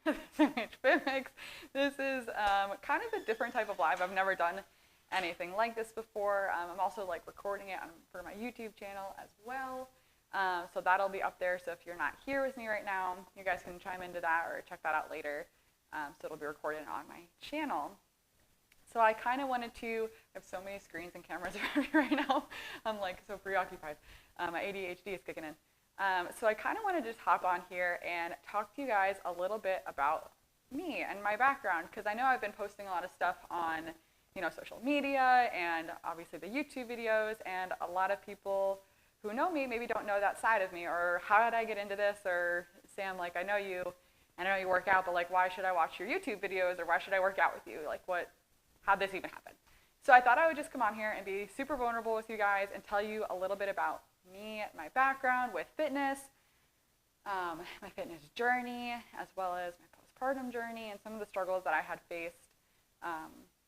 SMH.FitMix. This is kind of a different type of live. I've never done anything like this before. I'm also like recording it for my YouTube channel as well. So that'll be up there. So if you're not here with me right now, you guys can chime into that or check that out later. So it'll be recorded on my channel. So I kind of wanted to, I have so many screens and cameras around me right now. I'm like so preoccupied. My ADHD is kicking in. So I kind of want to just hop on here and talk to you guys a little bit about me and my background, because I know I've been posting a lot of stuff on, social media and obviously the YouTube videos, and a lot of people who know me maybe don't know that side of me, or how did I get into this, or Sam, like, I know you work out, but like, why should I watch your YouTube videos, or why should I work out with you? Like, how'd this even happen? So I thought I would just come on here and be super vulnerable with you guys and tell you a little bit about me, my background with fitness, my fitness journey, as well as my postpartum journey, and some of the struggles that I had faced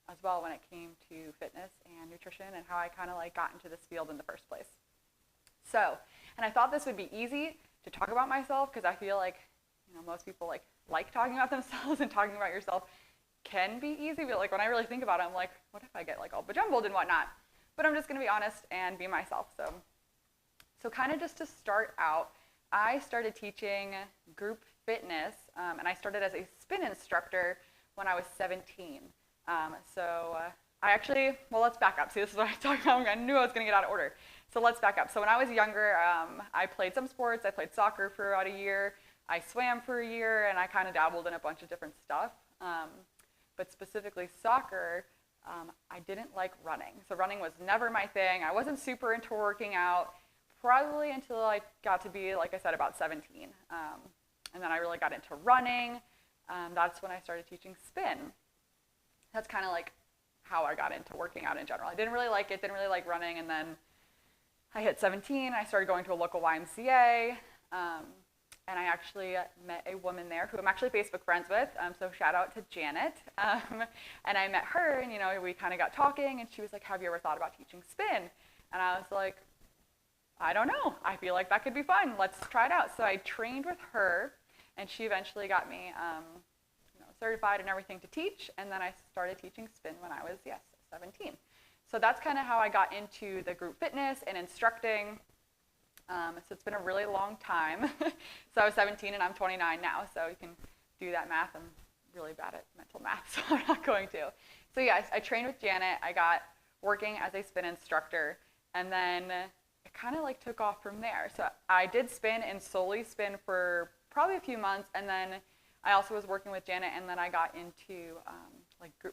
as well when it came to fitness and nutrition, and how I kind of like got into this field in the first place. So, and I thought this would be easy to talk about myself, because I feel like most people like talking about themselves, and talking about yourself can be easy, but like when I really think about it, I'm like, what if I get like all bejumbled and whatnot? But I'm just gonna be honest and be myself. So kind of just to start out, I started teaching group fitness, and I started as a spin instructor when I was 17. Let's back up. See, this is what I talked about. I knew I was going to get out of order. So let's back up. So when I was younger, I played some sports. I played soccer for about a year. I swam for a year, and I kind of dabbled in a bunch of different stuff. But specifically soccer, I didn't like running. So running was never my thing. I wasn't super into working out, probably until I got to be, like I said, about 17. And then I really got into running. That's when I started teaching spin. That's kind of like how I got into working out in general. I didn't really like it, didn't really like running, and then I hit 17, I started going to a local YMCA, and I actually met a woman there who I'm actually Facebook friends with, so shout out to Janet. And I met her, and we kind of got talking, and she was like, have you ever thought about teaching spin? And I was like, I don't know, I feel like that could be fun, let's try it out. So I trained with her, and she eventually got me certified and everything to teach, and then I started teaching spin when I was, 17. So that's kind of how I got into the group fitness and instructing. So it's been a really long time. So I was 17 and I'm 29 now, so you can do that math. I'm really bad at mental math, so I'm not going to. So yeah, I trained with Janet. I got working as a spin instructor, and then it kind of like took off from there. So I did spin and solely spin for probably a few months, and then I also was working with Janet, and then I got into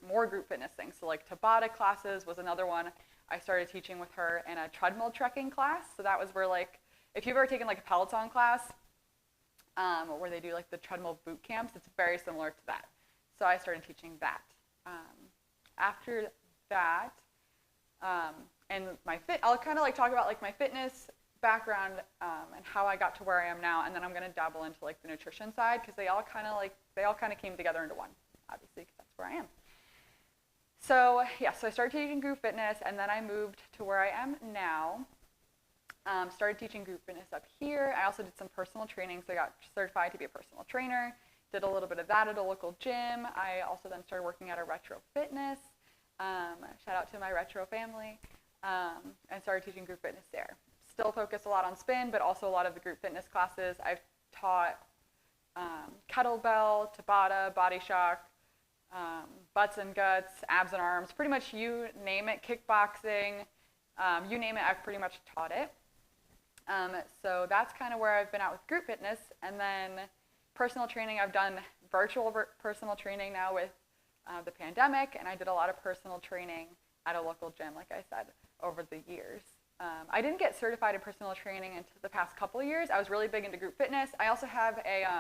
more group fitness things. So like Tabata classes was another one. I started teaching with her in a treadmill trekking class. So that was where if you've ever taken like a Peloton class, where they do like the treadmill boot camps, it's very similar to that. So I started teaching that. After that, and I'll kind of like talk about like my fitness background and how I got to where I am now, and then I'm going to dabble into like the nutrition side, because they all kind of came together into one, obviously, because that's where I am. So so I started teaching group fitness, and then I moved to where I am now. Started teaching group fitness up here. I also did some personal training, so I got certified to be a personal trainer. Did a little bit of that at a local gym. I also then started working at a retro fitness. Shout out to my retro family, and started teaching group fitness there. Still focus a lot on spin, but also a lot of the group fitness classes. I've taught kettlebell, Tabata, body shock, butts and guts, abs and arms, pretty much you name it, kickboxing, you name it, I've pretty much taught it. So that's kind of where I've been at with group fitness. And then personal training, I've done virtual personal training now with the pandemic, and I did a lot of personal training at a local gym, like I said, over the years. I didn't get certified in personal training until the past couple of years. I was really big into group fitness. I also have a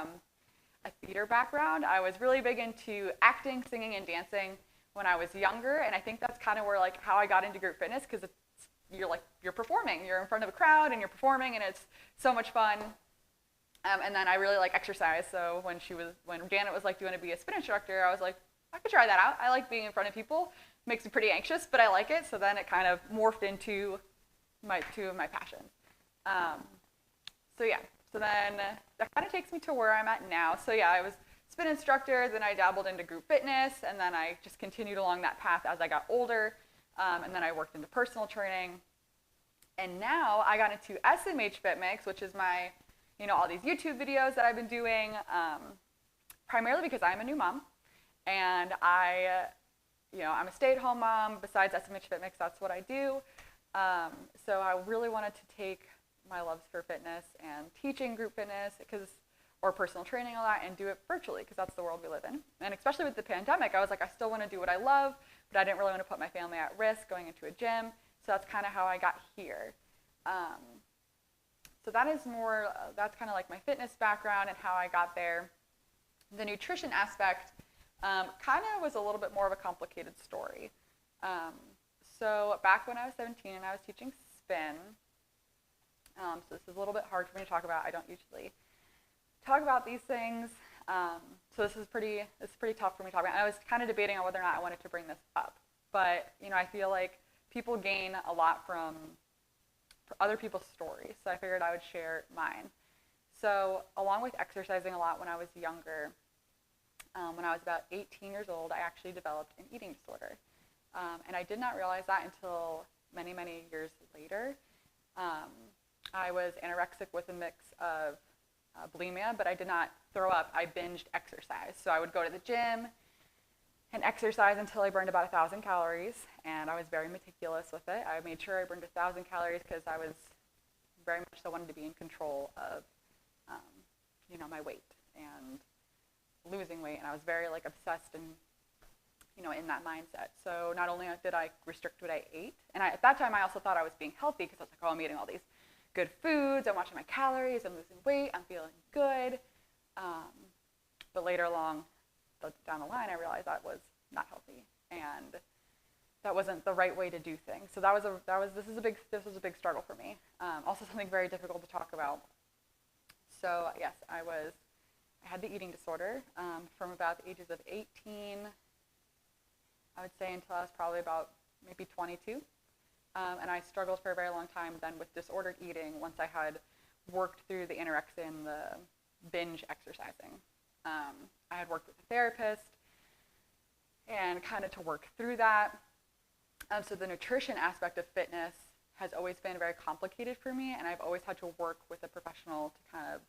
theater background. I was really big into acting, singing, and dancing when I was younger, and I think that's kind of where how I got into group fitness, because you're performing. You're in front of a crowd and you're performing, and it's so much fun. And then I really like exercise, so when Janet was like, do you want to be a spin instructor? I was like, I could try that out. I like being in front of people. Makes me pretty anxious, but I like it. So then it kind of morphed into two of my passions. So then that kind of takes me to where I'm at now. So I was spin instructor, then I dabbled into group fitness, and then I just continued along that path as I got older, and then I worked into personal training. And now I got into SMH.FitMix, which is my, all these YouTube videos that I've been doing, primarily because I'm a new mom, and I'm a stay-at-home mom. Besides SMH.FitMix, that's what I do. So I really wanted to take my loves for fitness and teaching group fitness or personal training a lot and do it virtually because that's the world we live in. And especially with the pandemic, I was like, I still want to do what I love, but I didn't really want to put my family at risk going into a gym. So that's kind of how I got here. So that is more, that's kind of like my fitness background and how I got there. The nutrition aspect kind of was a little bit more of a complicated story. So back when I was 17 and I was teaching spin, so this is a little bit hard for me to talk about. I don't usually talk about these things. So this is pretty tough for me to talk about. And I was kind of debating on whether or not I wanted to bring this up. But, I feel like people gain a lot from other people's stories. So I figured I would share mine. So along with exercising a lot when I was younger, when I was about 18 years old, I actually developed an eating disorder. And I did not realize that until many, many years later. I was anorexic with a mix of bulimia, but I did not throw up. I binged exercise. So I would go to the gym and exercise until I burned about 1,000 calories, and I was very meticulous with it. I made sure I burned 1,000 calories because I was very much so wanted to be in control of, my weight and losing weight, and I was very obsessed and in that mindset. So not only did I restrict what I ate, and at that time I also thought I was being healthy because I was like, oh, I'm eating all these good foods, I'm watching my calories, I'm losing weight, I'm feeling good. But later along, down the line, I realized that was not healthy, and that wasn't the right way to do things. So this was a big struggle for me. Also something very difficult to talk about. So yes, I had the eating disorder from about the ages of 18, I would say, until I was probably about maybe 22. And I struggled for a very long time then with disordered eating once I had worked through the anorexia and the binge exercising. I had worked with a therapist and kind of to work through that. So the nutrition aspect of fitness has always been very complicated for me, and I've always had to work with a professional to kind of,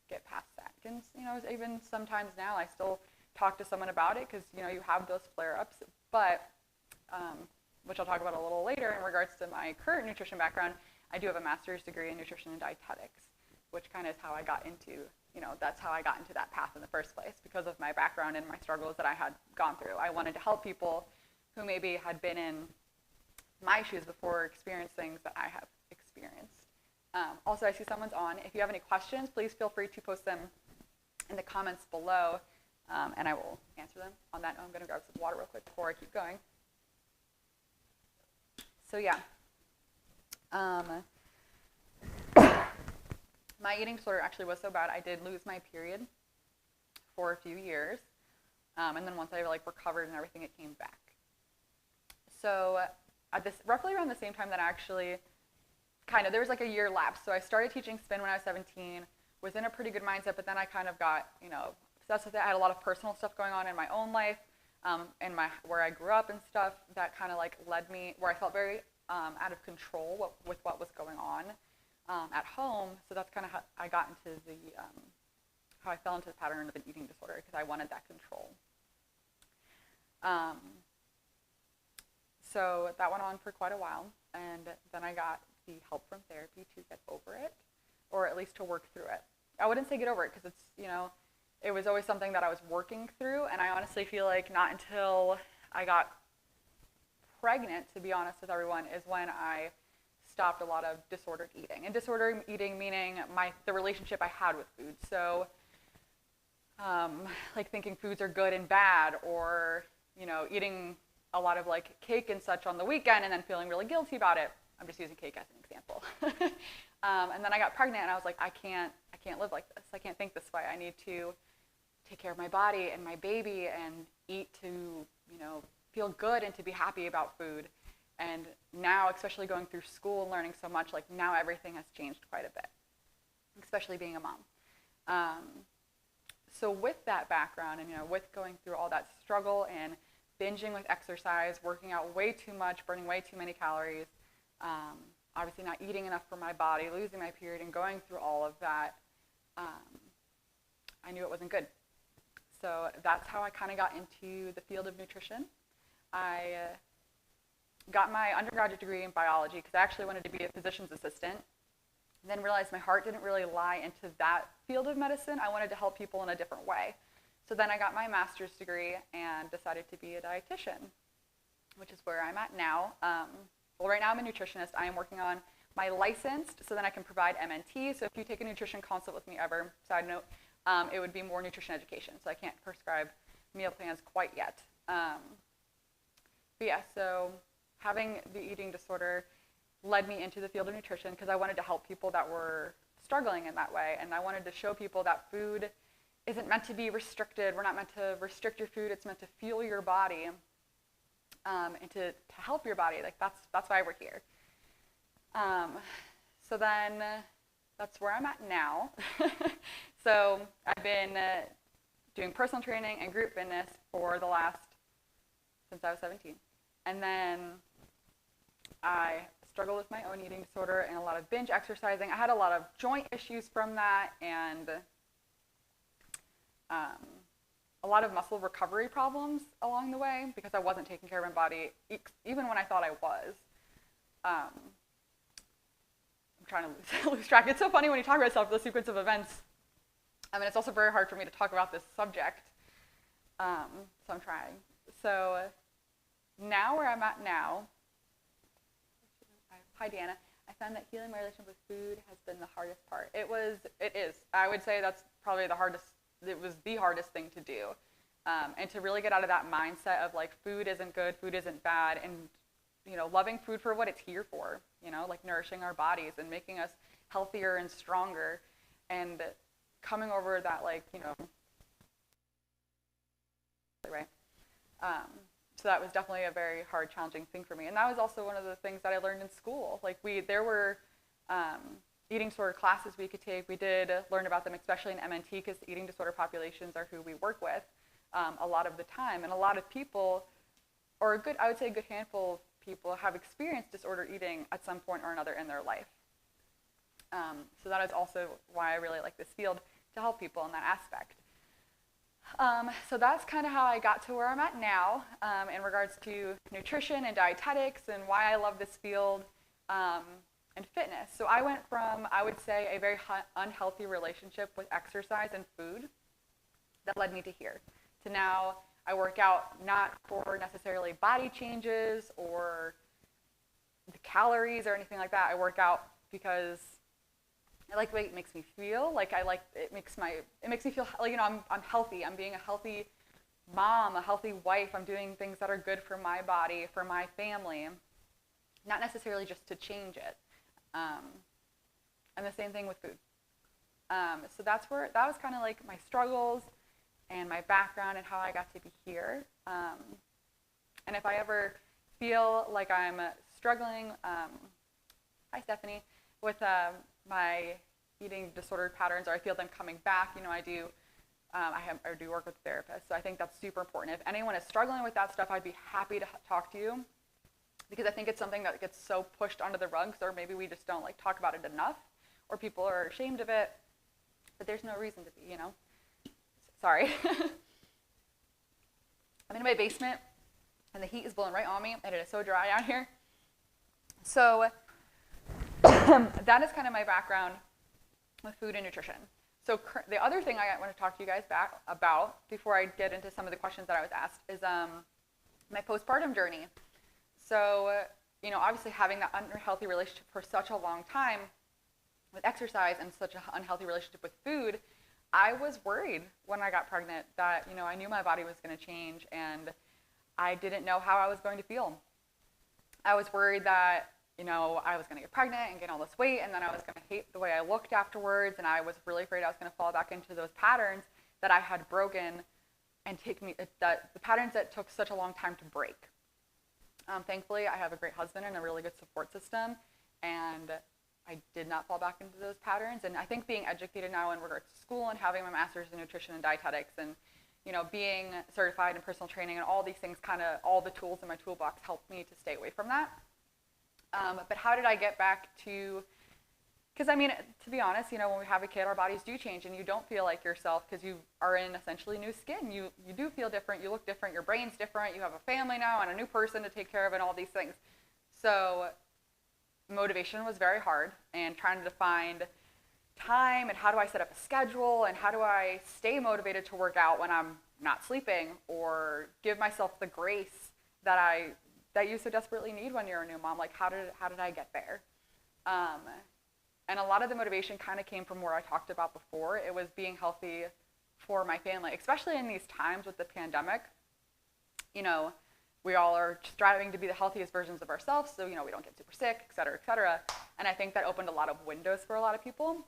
get past that. And, even sometimes now I still talk to someone about it because, you have those flare-ups, but, which I'll talk about a little later in regards to my current nutrition background, I do have a master's degree in nutrition and dietetics, which kind of is how I got into, that's how I got into that path in the first place because of my background and my struggles that I had gone through. I wanted to help people who maybe had been in my shoes before experienced things that I have experienced. Also, I see someone's on. If you have any questions, please feel free to post them in the comments below, and I will answer them. On that note, I'm going to grab some water real quick before I keep going. So yeah, my eating disorder actually was so bad, I did lose my period for a few years, and then once I recovered and everything, it came back. So at roughly around the same time that I actually there was a year lapse. So I started teaching spin when I was 17, was in a pretty good mindset, but then I kind of got, obsessed with it. I had a lot of personal stuff going on in my own life, and where I grew up and stuff that kind of led me, where I felt very out of control with what was going on at home. So that's kind of how I got into how I fell into the pattern of an eating disorder because I wanted that control. So that went on for quite a while, and then I got the help from therapy to get over it, or at least to work through it. I wouldn't say get over it because it's, it was always something that I was working through, and I honestly feel like not until I got pregnant, to be honest with everyone, is when I stopped a lot of disordered eating. And disordered eating meaning the relationship I had with food. So thinking foods are good and bad, or, eating a lot of cake and such on the weekend and then feeling really guilty about it. I'm just using cake as an example. And then I got pregnant and I was like, I can't live like this. I can't think this way. I need to take care of my body and my baby and eat to, feel good and to be happy about food. And now, especially going through school and learning so much, now everything has changed quite a bit, especially being a mom. So with that background and, with going through all that struggle and binging with exercise, working out way too much, burning way too many calories, obviously not eating enough for my body, losing my period, and going through all of that, I knew it wasn't good. So that's how I kind of got into the field of nutrition. I got my undergraduate degree in biology because I actually wanted to be a physician's assistant. Then realized my heart didn't really lie into that field of medicine. I wanted to help people in a different way. So then I got my master's degree and decided to be a dietitian, which is where I'm at now. Well, right now I'm a nutritionist. I am working on my licensed so then I can provide MNT. So if you take a nutrition consult with me ever, side note, it would be more nutrition education. So I can't prescribe meal plans quite yet. But yeah, so having the eating disorder led me into the field of nutrition because I wanted to help people that were struggling in that way. And I wanted to show people that food isn't meant to be restricted. We're not meant to restrict your food. It's meant to fuel your body and to help your body. Like that's why we're here. So then that's where I'm at now. So I've been doing personal training and group fitness since I was 17. And then I struggled with my own eating disorder and a lot of binge exercising. I had a lot of joint issues from that and a lot of muscle recovery problems along the way because I wasn't taking care of my body, even when I thought I was. I'm trying to lose track. It's so funny when you talk about yourself, the sequence of events. I mean, it's also very hard for me to talk about this subject, so I'm trying. So now where I'm at now, hi Deanna, I found that healing my relationship with food has been the hardest part. It is. I would say that's probably it was the hardest thing to do. And to really get out of that mindset of like food isn't good, food isn't bad, and loving food for what it's here for, like nourishing our bodies and making us healthier and stronger, and coming over that right. So that was definitely a very hard, challenging thing for me. And that was also one of the things that I learned in school. There were eating disorder classes we could take. We did learn about them, especially in MNT, because eating disorder populations are who we work with a lot of the time. And a lot of people, or I would say a good handful of people, have experienced disordered eating at some point or another in their life. So that is also why I really like this field, to help people in that aspect. So that's kind of how I got to where I'm at now in regards to nutrition and dietetics and why I love this field and fitness. So I went from, I would say, a very unhealthy relationship with exercise and food that led me to here. To now I work out not for necessarily body changes or the calories or anything like that. I work out because I like the way it makes me feel. It makes me feel like, I'm healthy. I'm being a healthy mom, a healthy wife. I'm doing things that are good for my body, for my family, not necessarily just to change it. And the same thing with food. So that was kind of like my struggles and my background and how I got to be here. And if I ever feel like I'm struggling, hi Stephanie, with my eating disordered patterns, or I feel them coming back, I do work with therapists. So I think that's super important. If anyone is struggling with that stuff, I'd be happy to talk to you, because I think it's something that gets so pushed under the rugs, or maybe we just don't talk about it enough, or people are ashamed of it, but there's no reason to be, Sorry. I'm in my basement, and the heat is blowing right on me, and it is so dry out here. So that is kind of my background with food and nutrition. So the other thing I want to talk to you guys about before I get into some of the questions that I was asked is my postpartum journey. So, obviously having that unhealthy relationship for such a long time with exercise and such an unhealthy relationship with food, I was worried when I got pregnant that, I knew my body was going to change and I didn't know how I was going to feel. I was worried that, I was going to get pregnant and gain all this weight, and then I was going to hate the way I looked afterwards, and I was really afraid I was going to fall back into those patterns that I had broken and the patterns that took such a long time to break. Thankfully, I have a great husband and a really good support system, and I did not fall back into those patterns. And I think being educated now in regards to school and having my master's in nutrition and dietetics and, you know, being certified in personal training and all these things, kind of all the tools in my toolbox helped me to stay away from that. But how did I get back to, because I mean, to be honest, you know, when we have a kid, our bodies do change and you don't feel like yourself because you are in essentially new skin. You do feel different, you look different, your brain's different, you have a family now and a new person to take care of and all these things. So motivation was very hard, and trying to find time and how do I set up a schedule and how do I stay motivated to work out when I'm not sleeping, or give myself the grace that you so desperately need when you're a new mom. Like how did I get there? And a lot of the motivation kind of came from where I talked about before. It was being healthy for my family, especially in these times with the pandemic. You know, we all are striving to be the healthiest versions of ourselves, so, you know, we don't get super sick, et cetera, et cetera. And I think that opened a lot of windows for a lot of people.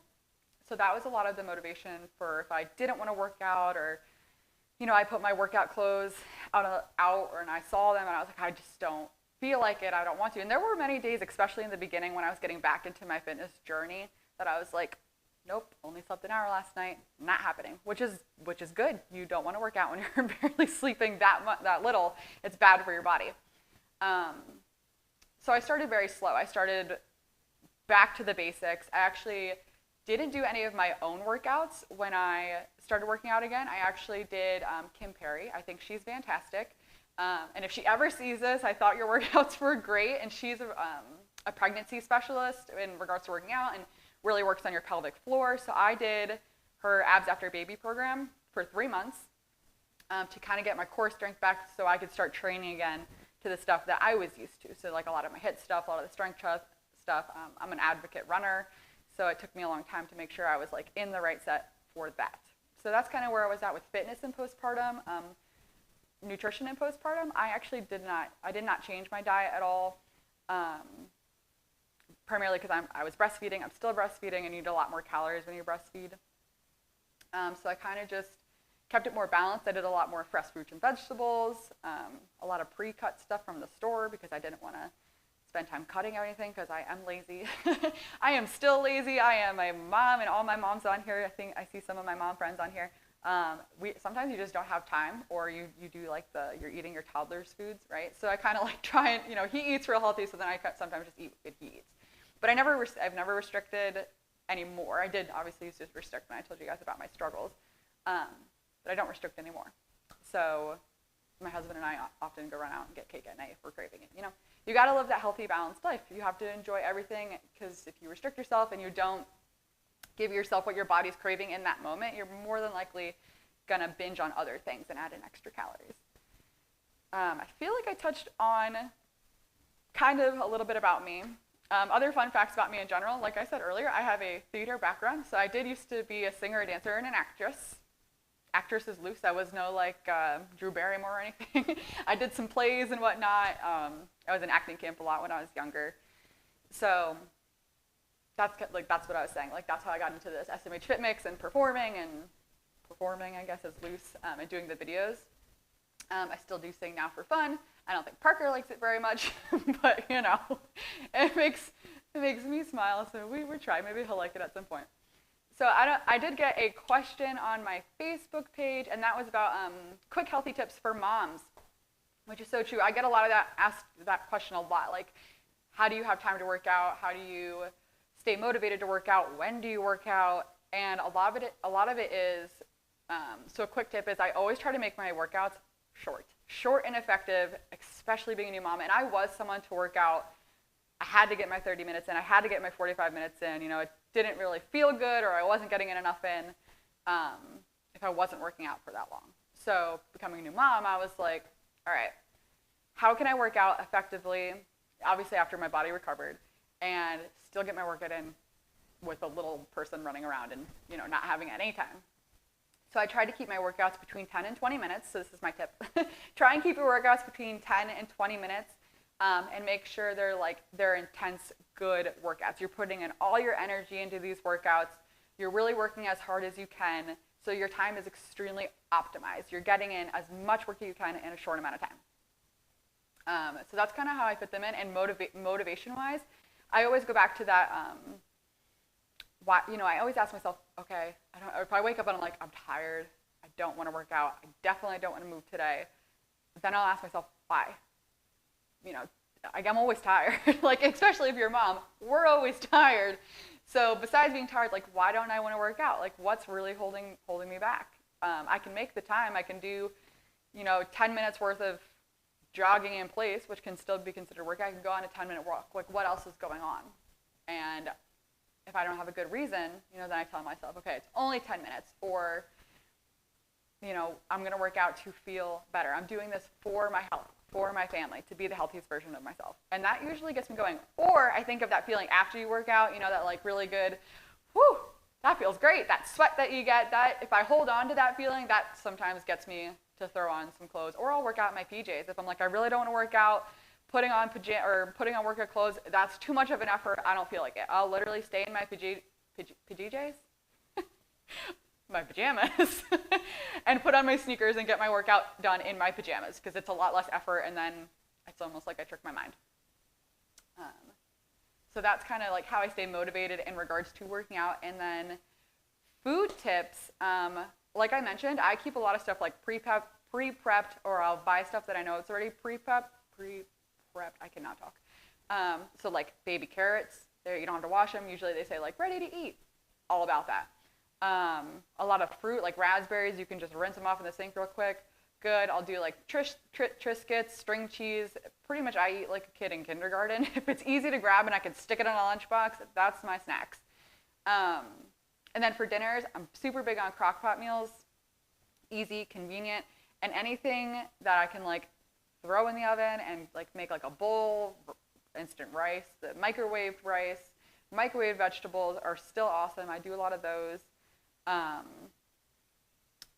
So that was a lot of the motivation for if I didn't want to work out, or, you know, I put my workout clothes out and I saw them and I was like, I just don't feel like it, I don't want to. And there were many days, especially in the beginning when I was getting back into my fitness journey, that I was like, nope, only slept an hour last night, not happening, which is good. You don't want to work out when you're barely sleeping that little. It's bad for your body. So I started very slow. I started back to the basics. I actually didn't do any of my own workouts when I started working out again. I actually did Kim Perry. I think she's fantastic. And if she ever sees this, I thought your workouts were great. And she's a pregnancy specialist in regards to working out, and really works on your pelvic floor. So I did her Abs After Baby program for 3 months to kind of get my core strength back so I could start training again to the stuff that I was used to. So like a lot of my HIIT stuff, a lot of the strength stuff. I'm an advocate runner, so it took me a long time to make sure I was like in the right set for that. So that's kind of where I was at with fitness in postpartum. Nutrition in postpartum, I actually did not change my diet at all. Primarily because I was breastfeeding. I'm still breastfeeding and you need a lot more calories when you breastfeed. So I kind of just kept it more balanced. I did a lot more fresh fruits and vegetables, a lot of pre-cut stuff from the store because I didn't want to spend time cutting everything because I am lazy. I am still lazy. I am a mom, and all my moms on here, I think I see some of my mom friends on here. Sometimes you just don't have time, or you do like you're eating your toddler's foods, right? So I kind of like try and, you know, he eats real healthy, so then I sometimes just eat what he eats. But I've never restricted anymore. I did obviously used to restrict when I told you guys about my struggles, but I don't restrict anymore. So my husband and I often go run out and get cake at night if we're craving it. You know, you got to live that healthy, balanced life. You have to enjoy everything, because if you restrict yourself and you don't give yourself what your body's craving in that moment, you're more than likely gonna binge on other things and add in extra calories. I feel like I touched on kind of a little bit about me. Other fun facts about me in general, like I said earlier, I have a theater background. So I did used to be a singer, a dancer, and an actress. Actress is loose. I was no like Drew Barrymore or anything. I did some plays and whatnot. I was in acting camp a lot when I was younger. So that's what I was saying. Like that's how I got into this SMH.FitMix and performing, I guess, is loose, and doing the videos. I still do sing now for fun. I don't think Parker likes it very much, but you know, it makes me smile. So we're trying. Maybe he'll like it at some point. So I did get a question on my Facebook page, and that was about quick healthy tips for moms, which is so true. I get a lot of asked that question a lot. Like, how do you have time to work out? How do you stay motivated to work out? When do you work out? And a lot of it is. So a quick tip is I always try to make my workouts short and effective, especially being a new mom. And I was someone to work out. I had to get my 30 minutes in. I had to get my 45 minutes in. You know, it didn't really feel good, or I wasn't getting in enough in if I wasn't working out for that long. So becoming a new mom, I was like, all right, how can I work out effectively, obviously after my body recovered, and still get my workout in with a little person running around and, you know, not having any time. So I try to keep my workouts between 10 and 20 minutes. So this is my tip. Try and keep your workouts between 10 and 20 minutes and make sure they're intense, good workouts. You're putting in all your energy into these workouts. You're really working as hard as you can. So your time is extremely optimized. You're getting in as much work as you can in a short amount of time. So that's kind of how I fit them in. And motivation-wise, I always go back to that why, I always ask myself, okay, if I wake up and I'm like, I'm tired, I don't want to work out, I definitely don't want to move today, then I'll ask myself, why? I'm always tired. Like, especially if you're a mom, we're always tired. So besides being tired, like, why don't I want to work out? Like, what's really holding me back? I can make the time. I can do, 10 minutes worth of jogging in place, which can still be considered work. I can go on a 10-minute walk. Like, what else is going on? And if I don't have a good reason, then I tell myself, okay, it's only 10 minutes, or, I'm going to work out to feel better. I'm doing this for my health, for my family, to be the healthiest version of myself. And that usually gets me going. Or I think of that feeling after you work out, that like really good, whew, that feels great. That sweat that you get, that if I hold on to that feeling, that sometimes gets me to throw on some clothes. Or I'll work out in my PJs. If I'm like, I really don't want to work out, putting on workout clothes, that's too much of an effort. I don't feel like it. I'll literally stay in my PJs? My pajamas and put on my sneakers and get my workout done in my pajamas, because it's a lot less effort, and then it's almost like I trick my mind. So that's kind of like how I stay motivated in regards to working out. And then food tips, like I mentioned, I keep a lot of stuff like pre-prepped, or I'll buy stuff that I know it's already pre-prepped. I cannot talk. So like baby carrots, you don't have to wash them. Usually they say like ready to eat. All about that. A lot of fruit, like raspberries, you can just rinse them off in the sink real quick. Good. I'll do like Triscuits, string cheese. Pretty much I eat like a kid in kindergarten. If it's easy to grab and I can stick it in a lunchbox, that's my snacks. And then for dinners, I'm super big on crock pot meals. Easy, convenient, and anything that I can like throw in the oven and like make like a bowl, instant rice, the microwaved rice, microwaved vegetables are still awesome. I do a lot of those.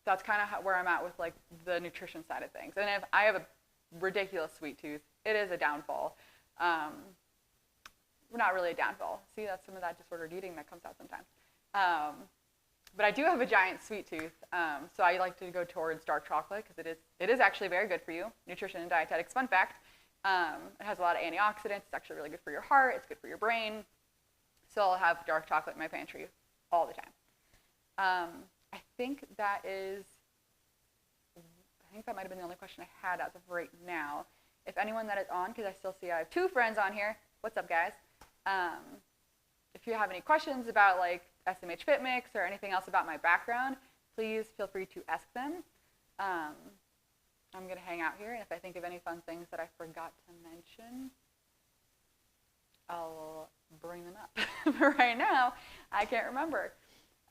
That's kind of where I'm at with like the nutrition side of things. And if I have a ridiculous sweet tooth, it is a downfall. Not really a downfall. See, that's some of that disordered eating that comes out sometimes. But I do have a giant sweet tooth, so I like to go towards dark chocolate, because it is actually very good for you. Nutrition and Dietetics, fun fact. It has a lot of antioxidants. It's actually really good for your heart. It's good for your brain. So I'll have dark chocolate in my pantry all the time. I think that might have been the only question I had as of right now. If anyone that is on, because I still see I have 2 friends on here. What's up, guys? If you have any questions about like SMH.FitMix or anything else about my background, please feel free to ask them. I'm going to hang out here, and if I think of any fun things that I forgot to mention, I'll bring them up. But right now, I can't remember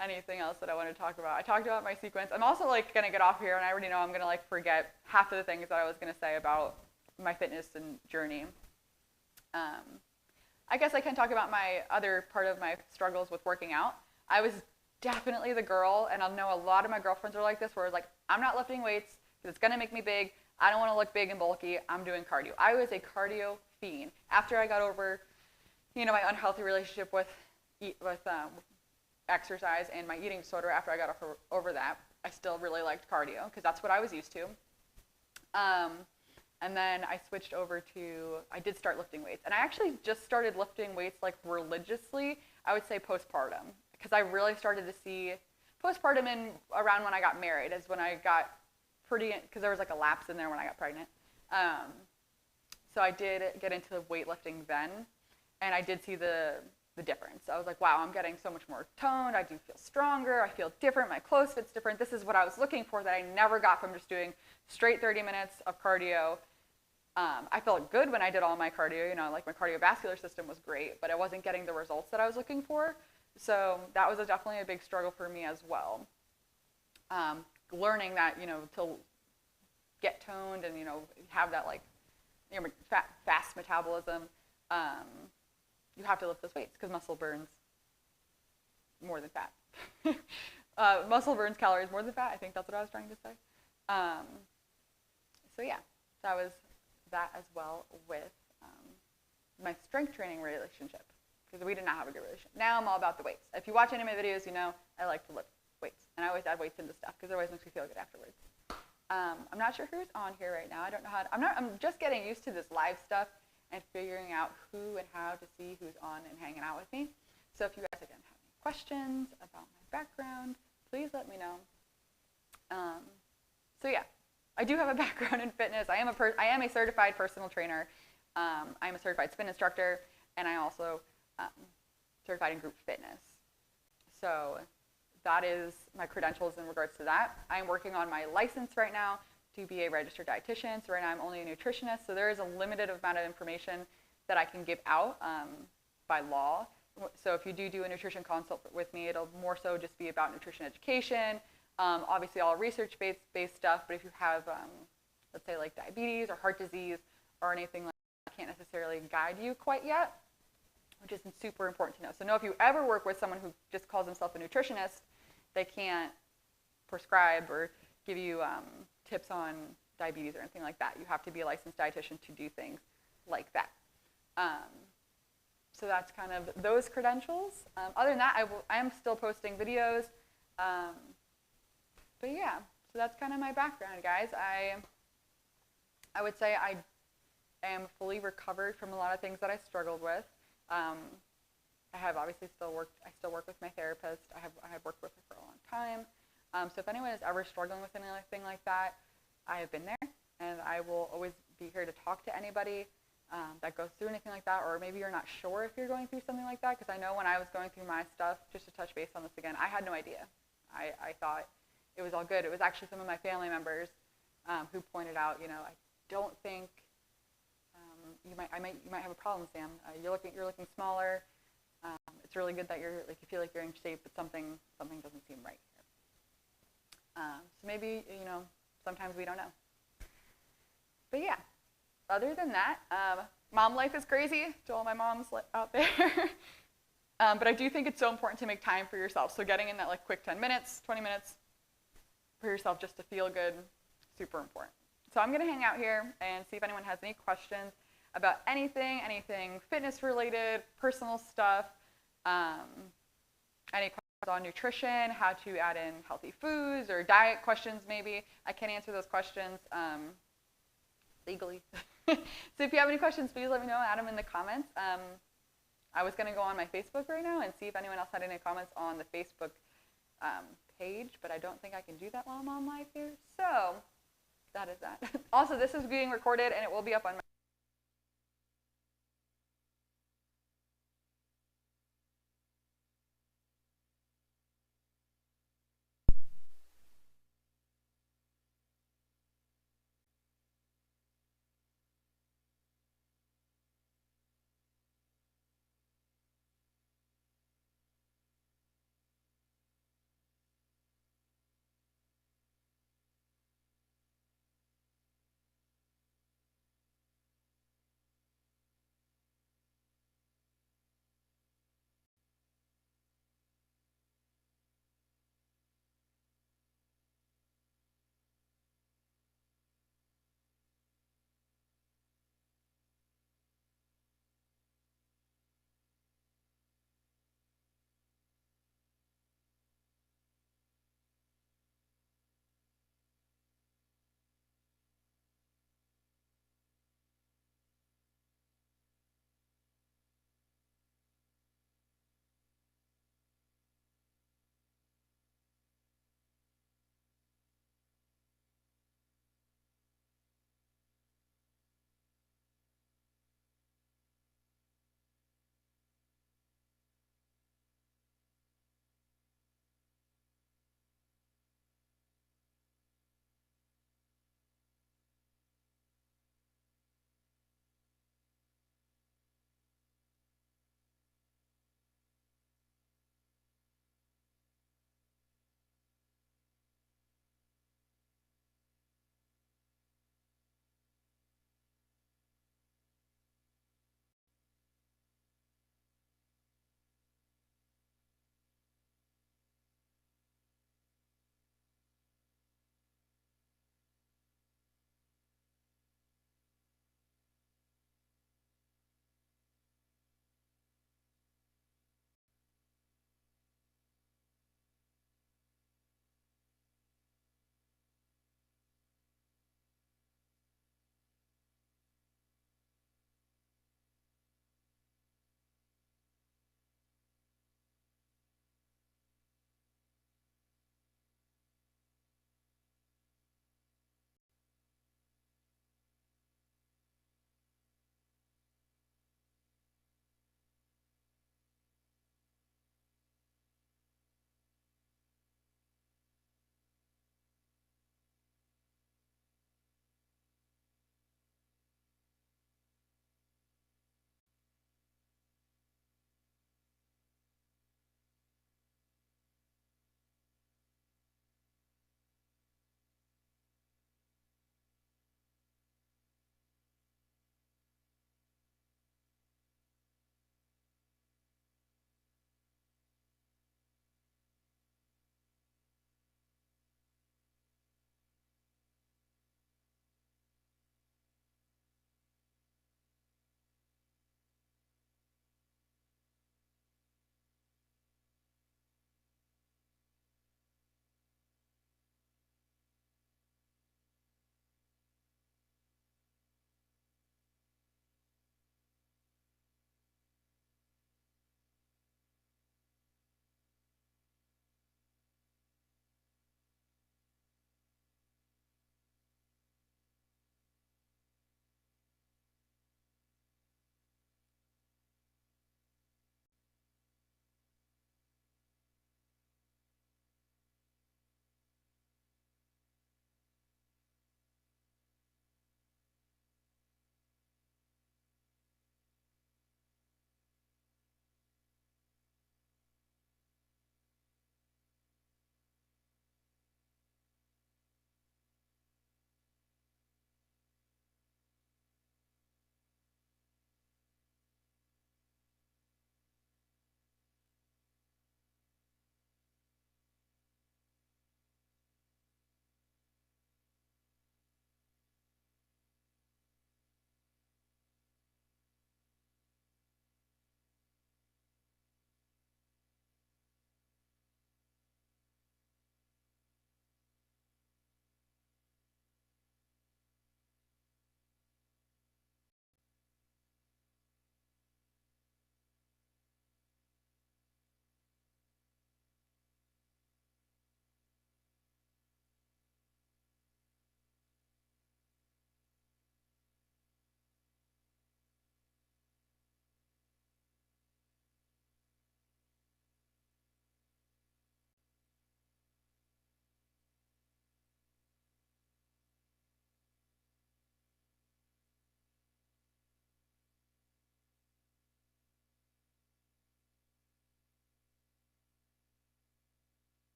anything else that I want to talk about. I talked about my sequence. I'm also like going to get off here, and I already know I'm going to like forget half of the things that I was going to say about my fitness and journey. I guess I can talk about my other part of my struggles with working out. I was definitely the girl, and I know a lot of my girlfriends are like this, where it's like, I'm not lifting weights because it's going to make me big. I don't want to look big and bulky. I'm doing cardio. I was a cardio fiend. After I got over, my unhealthy relationship with exercise and my eating disorder, after I got over that, I still really liked cardio because that's what I was used to. And then I switched over I did start lifting weights. And I actually just started lifting weights like religiously, I would say postpartum, because I really started to see postpartum around when I got married is when I got because there was like a lapse in there when I got pregnant. So I did get into weightlifting then, and I did see the difference. I was like, wow, I'm getting so much more toned. I do feel stronger. I feel different. My clothes fit's different. This is what I was looking for that I never got from just doing straight 30 minutes of cardio. I felt good when I did all my cardio, like my cardiovascular system was great, but I wasn't getting the results that I was looking for. So that was definitely a big struggle for me as well. Learning that, to get toned and, have that like, fast metabolism, you have to lift those weights because muscle burns more than fat. Muscle burns calories more than fat. I think that's what I was trying to say. So yeah, that was that as well with my strength training relationship, because we did not have a good relationship. Now I'm all about the weights. If you watch any of my videos, I like to lift weights, and I always add weights into stuff because it always makes me feel good afterwards. I'm not sure who's on here right now. I don't know how I'm just getting used to this live stuff and figuring out who and how to see who's on and hanging out with me. So if you guys again have any questions about my background, please let me know. So yeah, I do have a background in fitness. I am a certified personal trainer. I'm a certified spin instructor, and I also certified in group fitness. So that is my credentials in regards to that. I'm working on my license right now to be a registered dietitian. So right now I'm only a nutritionist. So there is a limited amount of information that I can give out by law. So if you do a nutrition consult with me, it'll more so just be about nutrition education. Obviously all research-based stuff, but if you have, let's say like diabetes or heart disease or anything like that, I can't necessarily guide you quite yet, which is super important to know. So know if you ever work with someone who just calls himself a nutritionist, they can't prescribe or give you tips on diabetes or anything like that. You have to be a licensed dietitian to do things like that. So that's kind of those credentials. Other than that, I am still posting videos. But yeah, so that's kind of my background, guys. I would say I am fully recovered from a lot of things that I struggled with. I have obviously I still work with my therapist. I have worked with her for a long time. So if anyone is ever struggling with anything like that, I have been there, and I will always be here to talk to anybody that goes through anything like that, or maybe you're not sure if you're going through something like that, because I know when I was going through my stuff, just to touch base on this again, I had no idea. I thought it was all good. It was actually some of my family members who pointed out, I don't think you might have a problem, Sam. You're looking smaller. It's really good that you feel like you're in shape, but something doesn't seem right here. So maybe sometimes we don't know. But yeah, other than that, mom life is crazy to all my moms out there. But I do think it's so important to make time for yourself. So getting in that quick 10 minutes, 20 minutes for yourself just to feel good, super important. So I'm going to hang out here and see if anyone has any questions about anything fitness related, personal stuff, any questions on nutrition, how to add in healthy foods, or diet questions maybe. I can answer those questions legally. So if you have any questions, please let me know, add them in the comments. I was going to go on my Facebook right now and see if anyone else had any comments on the Facebook page, but I don't think I can do that while I'm on live here. So that is that. Also, this is being recorded, and it will be up on my